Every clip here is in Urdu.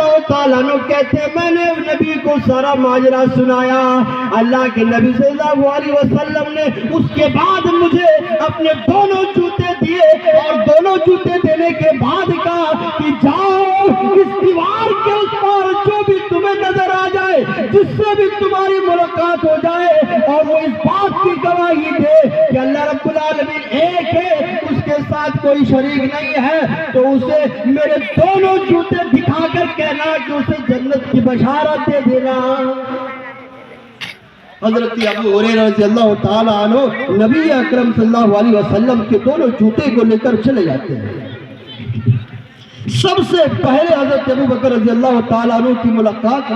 اللہ تعالیٰ عنہ کہتے ہیں میں نے نبی کو سارا ماجرا سنایا. اللہ کے نبی صلی اللہ علیہ وسلم نے اس کے بعد مجھے اپنے دونوں جوتے دیے اور دونوں جوتے دینے کے بعد کہا کہ جاؤ اس دیوار کے اس پار جو بھی تمہیں نظر آ جائے, جس سے بھی تمہاری ملاقات ہو جائے, اور وہ اس بات کی گواہی دے کہ اللہ رب العالمین ایک ہے, اس کے ساتھ کوئی شریک نہیں ہے, تو اسے میرے دونوں جوتے دکھا کر کہنا کہ اسے جنت کی بشارت دے دینا. حضرت ابو ہریرہ رضی اللہ تعالیٰ عنہ نبی اکرم صلی اللہ علیہ وسلم کے دونوں جوتے کو لے کر چلے جاتے ہیں. سب سے پہلے حضرت ابو بکر رضی اللہ تعالیٰ عنہ کی ملاقات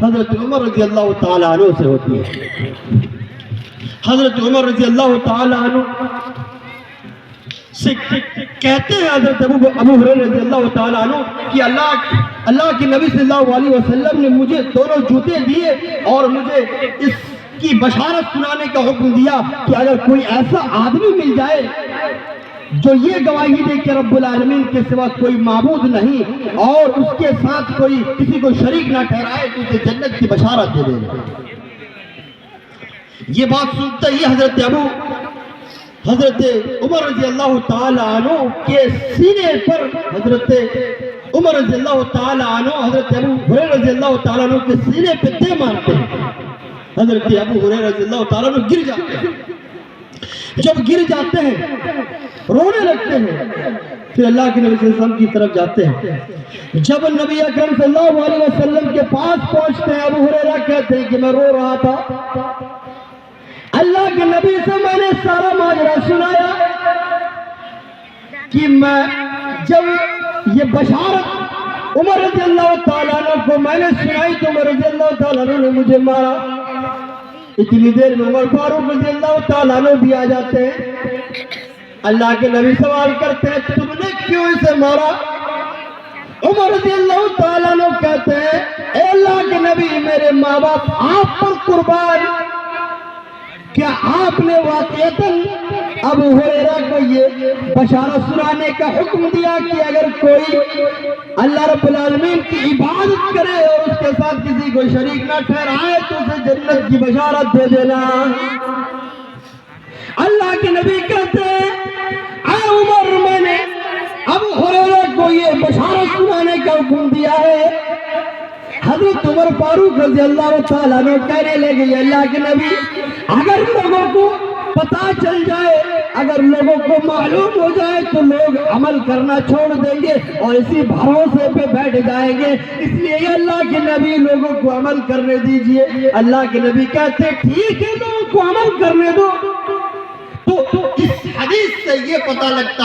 حضرت عمر رضی اللہ تعالیٰ عنہ سے ہوتی ہے. حضرت عمر رضی اللہ تعالیٰ عنہ سے کہتے ہیں حضرت ابو ہریرہ رضی اللہ تعالیٰ عنہ کہ اللہ کے نبی صلی اللہ علیہ وسلم نے مجھے دونوں جوتے دیے اور مجھے اس کی بشارت سنانے کا حکم دیا کہ اگر کوئی ایسا آدمی مل جائے جو یہ گواہی دے کہ رب العالمین کے سوا کوئی معبود نہیں اور اس کے ساتھ کوئی کسی کو شریک نہ ٹھہرائے تو اسے جنت کی بشارت دے دے. یہ بات سنتے ہی حضرت عمر رضی اللہ تعالیٰ عنہ کے سینے پر حضرت عمر رضی اللہ تعالیٰ عنہ حضرت ابو ہریرہ رضی اللہ تعالیٰ عنہ کے سینے پہ دے مارتے ہیں. حضرت ابو ہریرہ رضی اللہ تعالیٰ عنہ گر جاتے ہیں. جب گر جاتے ہیں رونے لگتے ہیں, پھر اللہ کے نبی صلی اللہ علیہ وسلم کی طرف جاتے ہیں. جب نبی اکرم صلی اللہ علیہ وسلم کے پاس پہنچتے ہیں ابو ہریرہ کہتے ہیں کہ میں رو رہا تھا, اللہ کے نبی سے میں نے سارا ماجرا سنایا کہ میں جب یہ بشارت عمر رضی اللہ تعالیٰ عنہ کو میں نے سنائی تو عمر رضی اللہ تعالیٰ عنہ نے مجھے مارا. اتنی دیر میں عمر فاروق رضی اللہ تعالیٰ عنہ بھی آ جاتے ہیں. اللہ کے نبی سوال کرتے ہیں تم نے کیوں اسے مارا؟ عمر رضی اللہ تعالیٰ عنہ کہتے ہیں اے اللہ کے نبی میرے ماں باپ آپ پر قربان, کیا آپ نے واقعتاً ابو ہریرہ کو یہ بشارت سنانے کا حکم دیا کہ اگر کوئی اللہ رب العالمین کی عبادت کرے اور اس کے ساتھ کسی کو شریک نہ ٹھہرائے تو اسے جنت کی بشارت دے دینا؟ اللہ کے نبی کہتے ہیں اے عمر میں نے ابو ہریرہ کو یہ بشارت سنانے کا حکم دیا ہے. حضرت عمر فاروق رضی اللہ تعالیٰ عنہ کہنے لگے اللہ کے نبی اگر لوگوں کو پتا چل جائے, اگر لوگوں کو معلوم ہو جائے تو لوگ عمل کرنا چھوڑ دیں گے اور اسی بھروسے پہ بیٹھ جائیں گے, اس لیے اللہ کے نبی لوگوں کو عمل کرنے دیجئے. اللہ کے نبی کہتے ہیں ٹھیک ہے لوگوں کو عمل کرنے دو. تو اس حدیث سے یہ پتہ لگتا